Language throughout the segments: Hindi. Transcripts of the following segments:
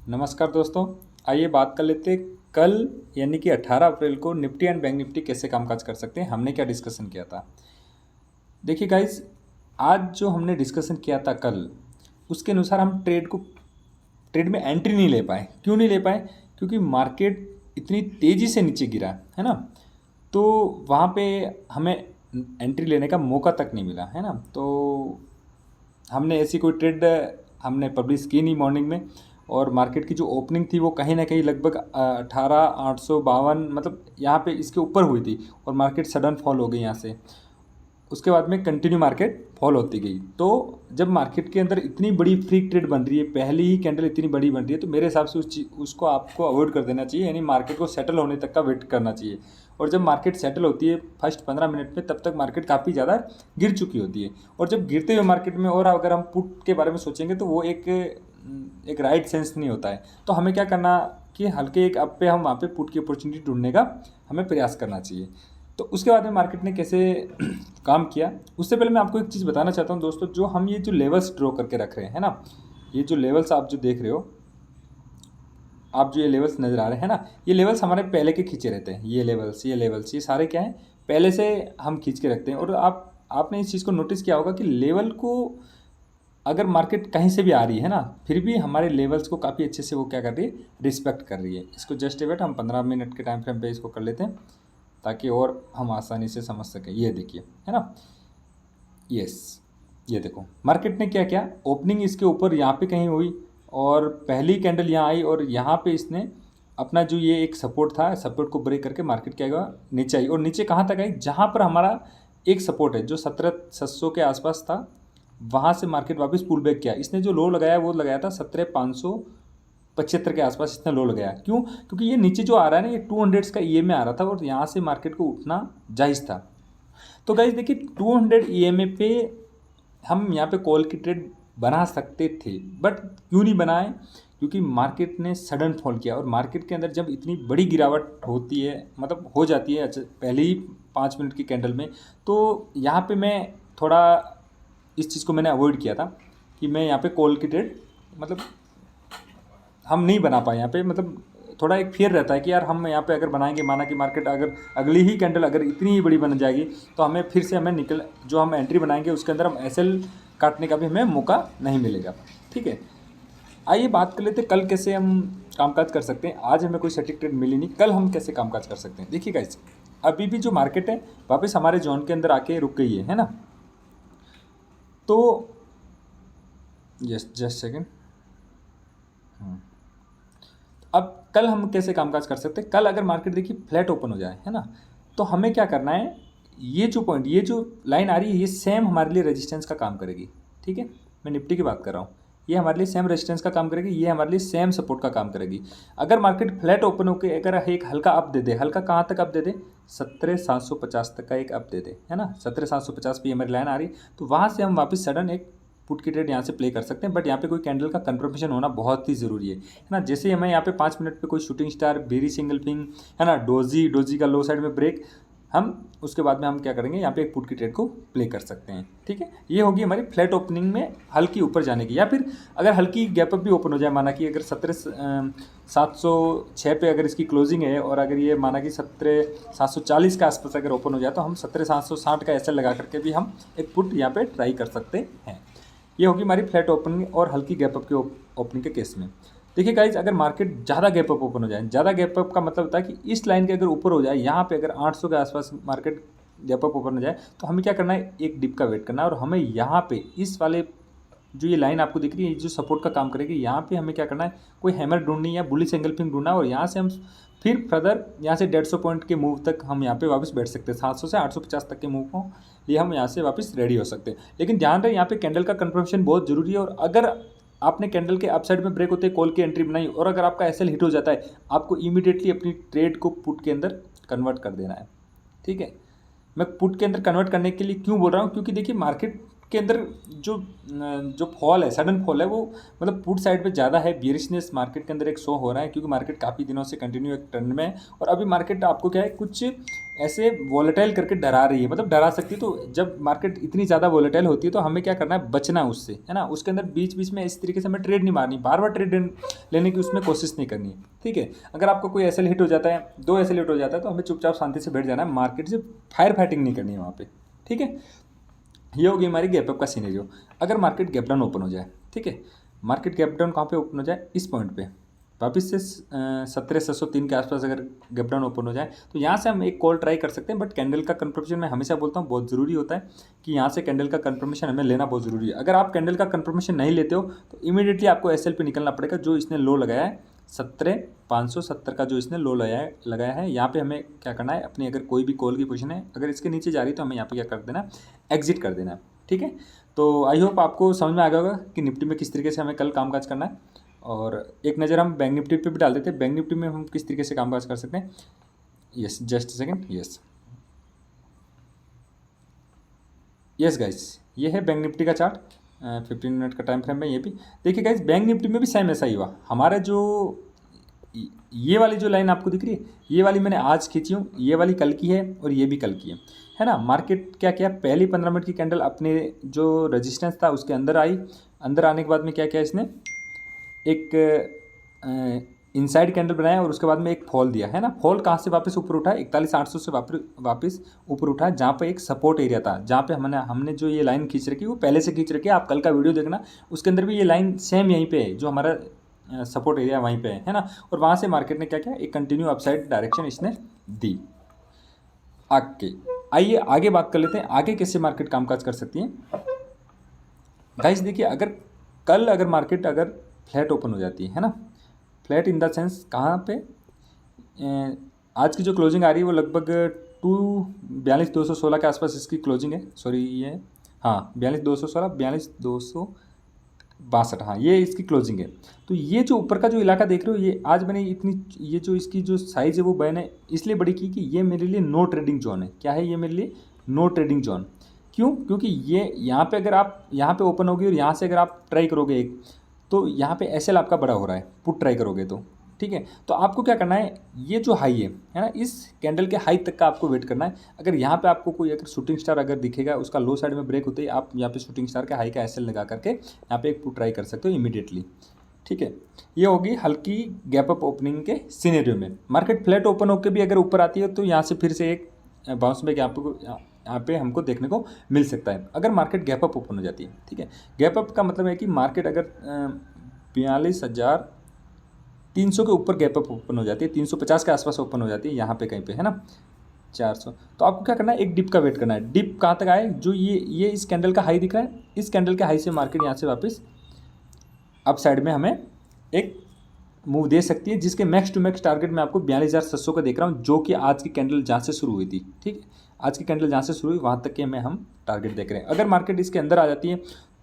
नमस्कार दोस्तों। आइए बात कर लेते हैं कल यानी कि 18 अप्रैल को निफ्टी एंड बैंक निफ्टी कैसे कामकाज कर सकते हैं। हमने क्या डिस्कशन किया था। देखिए गाइज, आज जो हमने डिस्कशन किया था कल, उसके अनुसार हम ट्रेड में एंट्री नहीं ले पाए। क्यों नहीं ले पाए? क्योंकि मार्केट इतनी तेज़ी से नीचे गिरा है ना, तो वहाँ पे हमें एंट्री लेने का मौका तक नहीं मिला है ना। तो हमने ऐसी कोई ट्रेड हमने पब्लिश की नहीं मॉर्निंग में, और मार्केट की जो ओपनिंग थी वो कहीं ना कहीं लगभग 18,852 मतलब यहाँ पे इसके ऊपर हुई थी, और मार्केट सडन फॉल हो गई यहाँ से। उसके बाद में कंटिन्यू मार्केट फॉल होती गई। तो जब मार्केट के अंदर इतनी बड़ी फ्री ट्रेड बन रही है, पहली ही कैंडल इतनी बड़ी बन रही है, तो मेरे हिसाब से उसको आपको अवॉइड कर देना चाहिए, यानी मार्केट को सेटल होने तक का वेट करना चाहिए। और जब मार्केट सेटल होती है फर्स्ट 15 मिनट में, तब तक मार्केट काफ़ी ज़्यादा गिर चुकी होती है। और जब गिरते हुए मार्केट में और अगर हम पुट के बारे में सोचेंगे तो वो एक राइट सेंस नहीं होता है। तो हमें क्या करना कि हल्के एक अप पे हम वहाँ पे पुट की अपॉर्चुनिटी ढूंढने का हमें प्रयास करना चाहिए। तो उसके बाद में मार्केट ने कैसे काम किया, उससे पहले मैं आपको एक चीज़ बताना चाहता हूँ दोस्तों। जो हम ये जो लेवल्स ड्रॉ करके रख रहे हैं ना, ये जो लेवल्स आप जो देख रहे हो, आप जो ये लेवल्स नज़र आ रहे हैं ना, ये लेवल्स हमारे पहले के खींचे रहते हैं। ये सारे क्या हैं, पहले से हम खींच के रखते हैं। और आपने इस चीज़ को नोटिस किया होगा कि लेवल को अगर मार्केट कहीं से भी आ रही है ना, फिर भी हमारे लेवल्स को काफ़ी अच्छे से वो क्या कर रही है, रिस्पेक्ट कर रही है। इसको जस्ट वेट हम 15 मिनट के टाइम फ्रेम पे इसको कर लेते हैं, ताकि और हम आसानी से समझ सकें। ये देखिए, है ना, यस, ये देखो मार्केट ने क्या किया, ओपनिंग इसके ऊपर यहाँ पे कहीं हुई, और पहली कैंडल यहाँ आई, और यहाँ पे इसने अपना जो ये एक सपोर्ट था, सपोर्ट को ब्रेक करके मार्केट क्या हुआ, नीचे आई। और नीचे कहाँ तक आई, जहाँ पर हमारा एक सपोर्ट है जो 17,700 के आसपास था, वहाँ से मार्केट वापस पुल बैक किया। इसने जो लो लगाया वो लगाया था 17,575 के आसपास इसने लो लगाया। क्यों? क्योंकि ये नीचे जो आ रहा है ना, ये 200 का ईएमए आ रहा था, और यहाँ से मार्केट को उठना जायज़ था। तो गाइज देखिए, 200 ईएमए पे हम यहाँ पे कॉल की ट्रेड बना सकते थे, बट क्यों नहीं बनाए? क्योंकि मार्केट ने सडन फॉल किया। और मार्केट के अंदर जब इतनी बड़ी गिरावट होती है, मतलब हो जाती है पहले ही 5 मिनट की कैंडल में, तो यहाँ पे मैं थोड़ा इस चीज़ को मैंने अवॉइड किया था कि मैं यहाँ पे कॉल की ट्रेड मतलब हम नहीं बना पाए यहाँ पे। मतलब थोड़ा एक फियर रहता है कि यार हम यहाँ पे अगर बनाएंगे, माना कि मार्केट अगर अगली ही कैंडल अगर इतनी ही बड़ी बन जाएगी, तो हमें फिर से जो हम एंट्री बनाएंगे उसके अंदर हम एसएल काटने का भी हमें मौका नहीं मिलेगा। ठीक है, आइए बात कर लेते हैं कल कैसे हम कामकाज कर सकते हैं। आज हमें कोई सटीक ट्रेड मिली नहीं, कल हम कैसे कामकाज कर सकते हैं। देखिए गाइस, अभी भी जो मार्केट है वापस हमारे जोन के अंदर आके रुक गई है ना। तो जस्ट सेकेंड। अब कल हम कैसे कामकाज कर सकते हैं। कल अगर मार्केट देखिए फ्लैट ओपन हो जाए, है ना, तो हमें क्या करना है, ये जो पॉइंट, ये जो लाइन आ रही है, ये सेम हमारे लिए रेजिस्टेंस का काम करेगी। ठीक है, मैं निफ्टी की बात कर रहा हूँ, ये हमारे लिए सेम रेजिस्टेंस का काम करेगी, ये हमारे लिए सेम सपोर्ट का काम करेगी। अगर मार्केट फ्लैट ओपन होकर अगर एक हल्का अप दे दे, हल्का कहाँ तक अप दे दे, 17,750 तक का एक अप दे दे, है ना, 17,750 पे हमारी लाइन आ रही, तो वहाँ से हम वापस सडन एक पुट की ट्रेड यहाँ से प्ले कर सकते हैं। बट यहाँ पे कोई कैंडल का कंफर्मेशन होना बहुत ही ज़रूरी है ना। जैसे ही हमें यहाँ पे 5 मिनट पे कोई शूटिंग स्टार, बेरी सिंगल पिंग, है ना, डोजी का लो साइड में ब्रेक, हम उसके बाद में हम क्या करेंगे, यहाँ पे एक पुट की ट्रेड को प्ले कर सकते हैं। ठीक है, ये होगी हमारी फ्लैट ओपनिंग में हल्की ऊपर जाने की। या फिर अगर हल्की गैप अप भी ओपन हो जाए, माना कि अगर 17,706 पे अगर इसकी क्लोजिंग है, और अगर ये माना कि 17,740 के आसपास अगर ओपन हो जाए, तो हम 17,760 का एसएल लगा करके भी हम एक पुट यहाँ पे ट्राई कर सकते हैं। ये होगी हमारी फ्लैट ओपनिंग और हल्की गैप अप के ओपनिंग के केस में। देखिए गाइज, अगर मार्केट ज़्यादा गैप अप ओपन हो जाए, ज़्यादा गैप अप का मतलब होता है कि इस लाइन के अगर ऊपर हो जाए, यहाँ पे अगर 800 के आसपास मार्केट गैप अप ओपन हो जाए, तो हमें क्या करना है, एक डिप का वेट करना है। और हमें यहाँ पे इस वाले जो ये लाइन आपको दिख रही है, जो सपोर्ट का काम करेगी, यहाँ पे हमें क्या करना है, कोई हैमर ढूंढनी है, बुलिश एंगल पिंग ढूंढना है, और यहाँ से हम फिर फर्दर यहाँ से 150 पॉइंट के मूव तक हम यहाँ पे वापस बैठ सकते हैं। 700 से 850 तक के मूव को लिए हम यहाँ से वापस रेडी हो सकते हैं। लेकिन ध्यान रहे, यहाँ पे कैंडल का कंफर्मेशन बहुत जरूरी है। और अगर आपने कैंडल के अपसाइड में ब्रेक होते कॉल की एंट्री बनाई, और अगर आपका एसएल हिट हो जाता है, आपको इमीडिएटली अपनी ट्रेड को पुट के अंदर कन्वर्ट कर देना है। ठीक है, मैं पुट के अंदर कन्वर्ट करने के लिए क्यों बोल रहा हूँ, क्योंकि देखिए मार्केट के अंदर जो जो फॉल है, सडन फॉल है, वो मतलब पुट साइड पे ज़्यादा है। बियरिशनेस मार्केट के अंदर एक शो हो रहा है, क्योंकि मार्केट काफ़ी दिनों से कंटिन्यू एक ट्रेंड में है। और अभी मार्केट आपको क्या है, कुछ ऐसे वॉलेटाइल करके डरा रही है, मतलब डरा सकती है। तो जब मार्केट इतनी ज़्यादा वॉलेटाइल होती है तो हमें क्या करना है, बचना है उससे, है ना। उसके अंदर बीच बीच में इस तरीके से हमें ट्रेड नहीं मारनी, बार बार ट्रेड लेने की उसमें कोशिश नहीं करनी है, ठीक है। अगर आपको कोई एसएल हिट हो जाता है, 2 एसएल हिट हो जाता है, तो हमें चुपचाप शांति से बैठ जाना है, मार्केट से फायर फाइटिंग नहीं करनी है वहाँ पे, ठीक है। ये होगी हमारी गैप अप का सीनेरियो। अगर मार्केट गैप डाउन ओपन हो जाए, ठीक है, मार्केट गैप डाउन कहाँ पे ओपन हो जाए, इस पॉइंट पे वापस से 17,603 के आसपास अगर गैप डाउन ओपन हो जाए, तो यहाँ से हम एक कॉल ट्राई कर सकते हैं। बट कैंडल का कंफर्मेशन मैं हमेशा बोलता हूँ बहुत ज़रूरी होता है, कि यहाँ से कैंडल का कंफर्मेशन हमें लेना बहुत ज़रूरी है। अगर आप कैंडल का कंफर्मेशन नहीं लेते हो तो इमीडिएटली आपको एसएल पे निकलना पड़ेगा, जो इसने लो लगाया है 17,570 का, जो इसने लो लगाया है। यहाँ पे हमें क्या करना है, अपनी अगर कोई भी कॉल की पोजीशन है अगर इसके नीचे जा रही है तो हमें यहाँ पे क्या कर देना, एग्जिट कर देना, ठीक है। तो आई होप आपको समझ में आ गया होगा कि निफ्टी में किस तरीके से हमें कल कामकाज करना है। और एक नज़र हम बैंक निफ्टी पे भी डाल देते हैं, बैंक निफ्टी में हम किस तरीके से कामकाज कर सकते हैं। Yes, just second, yes guys, ये है बैंक निफ्टी का चार्ट, 15 मिनट का टाइम फ्रेम है। ये भी देखिए गाइस, बैंक निफ्टी में भी सेम ऐसा ही हुआ। हमारा जो ये वाली जो लाइन आपको दिख रही है, ये वाली मैंने आज खींची हूँ, ये वाली कल की है और ये भी कल की है ना। मार्केट क्या किया, पहली 15 मिनट की कैंडल अपने जो रजिस्टेंस था उसके अंदर आई, अंदर आने के बाद में क्या किया इसने, एक इनसाइड कैंडल बनाया और उसके बाद में एक फॉल दिया, है ना। फॉल कहाँ से वापस ऊपर उठा, 41,800 से वापस ऊपर उठा, जहाँ पे एक सपोर्ट एरिया था, जहाँ पे हमने जो ये लाइन खींच रखी वो पहले से खींच रखी है। आप कल का वीडियो देखना, उसके अंदर भी ये लाइन सेम यहीं पे है, जो हमारा सपोर्ट एरिया वहीं पे है ना। और वहाँ से मार्केट ने क्या किया, एक कंटिन्यू अपसाइड डायरेक्शन इसने दी। आगे आइए आगे बात कर लेते हैं, आगे कैसे मार्केट कामकाज कर सकती है। गाइस देखिए, अगर मार्केट अगर फ्लैट ओपन हो जाती है ना, फ्लैट इन द सेंस कहाँ पे, आज की जो क्लोजिंग आ रही है वो लगभग 42,216 के आसपास इसकी क्लोजिंग है। सॉरी, ये हाँ 42,216, 42,262, हाँ ये इसकी क्लोजिंग है। तो ये जो ऊपर का जो इलाका देख रहे हो, ये आज मैंने ये जो इसकी जो साइज़ है वो मैंने इसलिए बड़ी की कि ये मेरे लिए नो ट्रेडिंग जोन है। क्या है ये मेरे लिए, नो ट्रेडिंग जोन। क्यों, क्योंकि ये यहाँ पे अगर आप यहाँ पे ओपन होगी और यहाँ से अगर आप ट्राई करोगे एक, तो यहाँ पे एसएल आपका बड़ा हो रहा है, पुट ट्राई करोगे तो, ठीक है। तो आपको क्या करना है, ये जो हाई है ना, इस कैंडल के हाई तक का आपको वेट करना है। अगर यहाँ पे आपको कोई अगर शूटिंग स्टार अगर दिखेगा, उसका लो साइड में ब्रेक होते ही आप यहाँ पे शूटिंग स्टार के हाई का एसएल लगा करके यहाँ पे एक पुट ट्राई कर सकते हो इमीडिएटली, ठीक है। ये होगी हल्की गैप अप ओपनिंग के सिनेरियो में। मार्केट फ्लैट ओपन होकर भी अगर ऊपर आती है तो यहाँ से फिर से एक बाउंस बैक यहाँ पे हमको देखने को मिल सकता है, अगर मार्केट गैप अप ओपन हो जाती है, ठीक है। गैप अप का मतलब है कि मार्केट अगर 42,300 के ऊपर गैप अप ओपन हो जाती है, 350 के आसपास ओपन हो जाती है यहाँ पे कहीं पे, है ना, 400, तो आपको क्या करना है, एक डिप का वेट करना है। डिप कहाँ तक आए, जो ये इस कैंडल का हाई दिख रहा है, इस कैंडल के हाई से मार्केट यहाँ से वापस अप साइड में हमें एक मूव दे सकती है, जिसके मैक्स टू मैक्स टारगेट मैं आपको 42,700 का देख रहा हूँ, जो कि आज की कैंडल जहाँ से शुरू हुई थी, ठीक है। आज की कैंडल जहाँ से शुरू हुई वहाँ तक के हम टारगेट देख रहे हैं। अगर मार्केट इसके अंदर आ जाती है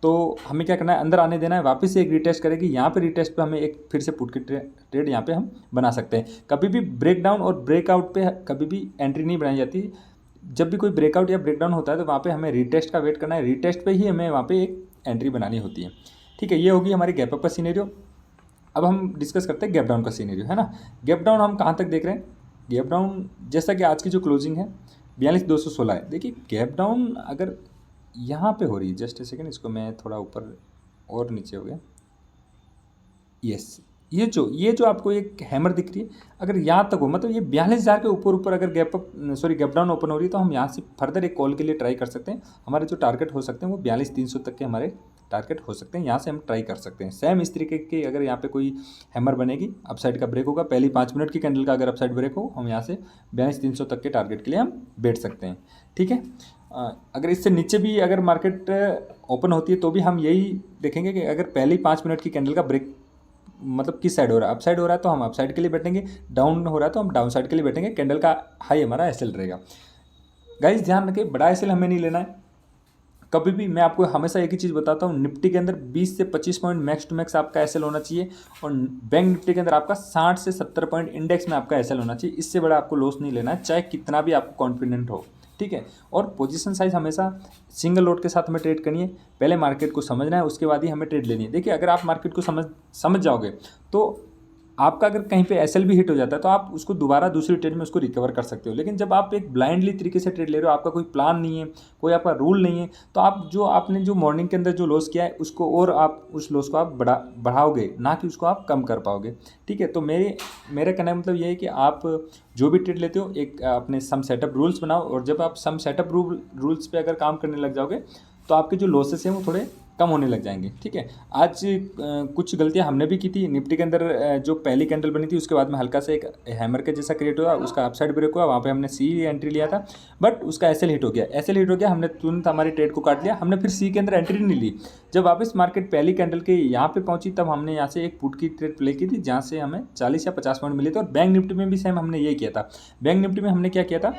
तो हमें क्या करना है, अंदर आने देना है, वापस से एक रिटेस्ट करेगी, यहाँ पे रिटेस्ट पे हमें एक फिर से पुट की ट्रेड यहाँ पे हम बना सकते हैं। कभी भी ब्रेकडाउन और ब्रेकआउट पे कभी भी एंट्री नहीं बनाई जाती। जब भी कोई ब्रेकआउट या ब्रेकडाउन होता है तो वहाँ पे हमें रिटेस्ट का वेट करना है, रिटेस्ट पे ही हमें वहाँ पे एक एंट्री बनानी होती है, ठीक है। ये होगी हमारी गैप अप का सीनेरियो। अब हम डिस्कस करते हैं गैप डाउन का सीनेरियो, है ना। गैप डाउन हम कहाँ तक देख रहे हैं, गैप डाउन जैसा कि आज की जो क्लोजिंग है 42,216 है। देखिए गैप डाउन अगर यहाँ पे हो रही है, जस्ट ए सेकेंड, इसको मैं थोड़ा ऊपर और नीचे हो गया, यस, ये जो आपको एक हैमर दिख रही है, अगर यहाँ तक हो, मतलब ये 42,000 के ऊपर अगर गैप डाउन ओपन हो रही है, तो हम यहाँ से फर्दर एक कॉल के लिए ट्राई कर सकते हैं। हमारे जो टारगेट हो सकते हैं वो 42,300 तक के हमारे टारगेट हो सकते हैं, यहाँ से हम ट्राई कर सकते हैं। सेम इस तरीके की अगर यहाँ पे कोई हैमर बनेगी, अपसाइड का ब्रेक होगा, पहली 5 मिनट की कैंडल का अगर अपसाइड ब्रेक हो, हम यहाँ से 42,300 तक के टारगेट के लिए हम बैठ सकते हैं, ठीक है। अगर इससे नीचे भी अगर मार्केट ओपन होती है तो भी हम यही देखेंगे कि अगर पहली 5 मिनट की कैंडल का ब्रेक मतलब किस साइड हो रहा है, अपसाइड हो रहा है तो हम अपसाइड के लिए बैठेंगे, डाउन हो रहा है तो हम डाउन साइड के लिए बैठेंगे। कैंडल का हाई हमारा एसएल रहेगा। गाइस ध्यान रखें, बड़ा एसएल हमें नहीं लेना है कभी भी। मैं आपको हमेशा एक ही चीज़ बताता हूँ, निफ्टी के अंदर 20 से 25 पॉइंट मैक्स टू मैक्स आपका एसएल होना चाहिए, और बैंक निफ्टी के अंदर आपका 60 से 70 पॉइंट इंडेक्स में आपका एसएल होना चाहिए। इससे बड़ा आपको लॉस नहीं लेना है, चाहे कितना भी आपको कॉन्फिडेंट हो, ठीक है। और पोजीशन साइज़ हमेशा सिंगल लॉट के साथ हमें ट्रेड करनी है। पहले मार्केट को समझना है, उसके बाद ही हमें ट्रेड लेनी है। देखिए अगर आप मार्केट को समझ जाओगे तो आपका अगर कहीं पे एसएल भी हिट हो जाता है तो आप उसको दोबारा दूसरी ट्रेड में उसको रिकवर कर सकते हो। लेकिन जब आप एक ब्लाइंडली तरीके से ट्रेड ले रहे हो, आपका कोई प्लान नहीं है, कोई आपका रूल नहीं है, तो आपने जो मॉर्निंग के अंदर जो लॉस किया है उसको और आप उस लॉस को आप बढ़ाओगे, ना कि उसको आप कम कर पाओगे। ठीक है। तो मेरा कहने का मतलब ये है कि आप जो भी ट्रेड लेते हो एक अपने सम सेटअप रूल्स बनाओ, और जब आप सम सेटअप रूल्स पे अगर काम करने लग जाओगे तो आपके जो लॉसेस हैं वो थोड़े कम होने लग जाएंगे। ठीक है। आज कुछ गलतियां हमने भी की थी निफ्टी के अंदर। जो पहली कैंडल बनी थी उसके बाद में हल्का से एक हैमर के जैसा क्रिएट हुआ, उसका अपसाइड ब्रेक हुआ, वहाँ पे हमने सी एंट्री लिया था, बट उसका एसएल हिट हो गया। हमने तुरंत हमारी ट्रेड को काट लिया, हमने फिर सी के अंदर एंट्री नहीं ली। जब वापस मार्केट पहली कैंडल के यहाँ पे पहुंची तब हमने यहाँ से एक पुट की ट्रेड प्ले की थी, जहाँ से हमें 40 या 50 पॉइंट मिले थे। और बैंक निफ्टी में भी सेम हमने ये किया था। बैंक निफ्टी में हमने क्या किया था,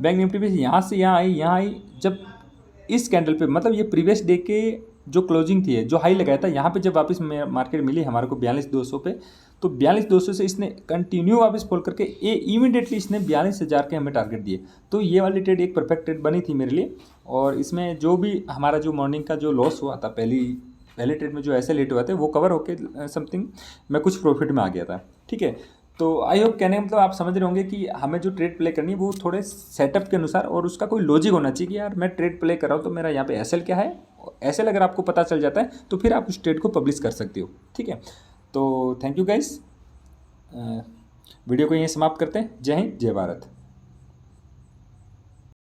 बैंक निफ्टी भी यहाँ से यहाँ आई, जब इस कैंडल पे मतलब ये प्रीवियस डे के जो क्लोजिंग थी, जो हाई लगाया था, यहाँ पे जब वापस मार्केट मिली हमारे को 42,200 पे, तो 42,200 से इसने कंटिन्यू वापस फॉल करके इमीडिएटली इसने 42,000 के हमें टारगेट दिए। तो ये वाली ट्रेड एक परफेक्ट ट्रेड बनी थी मेरे लिए। और इसमें जो भी हमारा जो मॉर्निंग का जो लॉस हुआ था पहले ट्रेड में जो ऐसे लेट हुआ थे वो कवर होके समथिंग मैं कुछ प्रॉफिट में आ गया था। ठीक है। तो आई होप कहने का मतलब आप समझ रहे होंगे कि हमें जो ट्रेड प्ले करनी है वो थोड़े सेटअप के अनुसार, और उसका कोई लॉजिक होना चाहिए कि यार मैं ट्रेड प्ले कर रहा हूँ तो मेरा यहाँ पे एसएल क्या है। एसएल अगर आपको पता चल जाता है तो फिर आप उस ट्रेड को पब्लिश कर सकते हो। ठीक है। तो थैंक यू गाइस, वीडियो को यहीं समाप्त करते हैं। जय हिंद, जय भारत।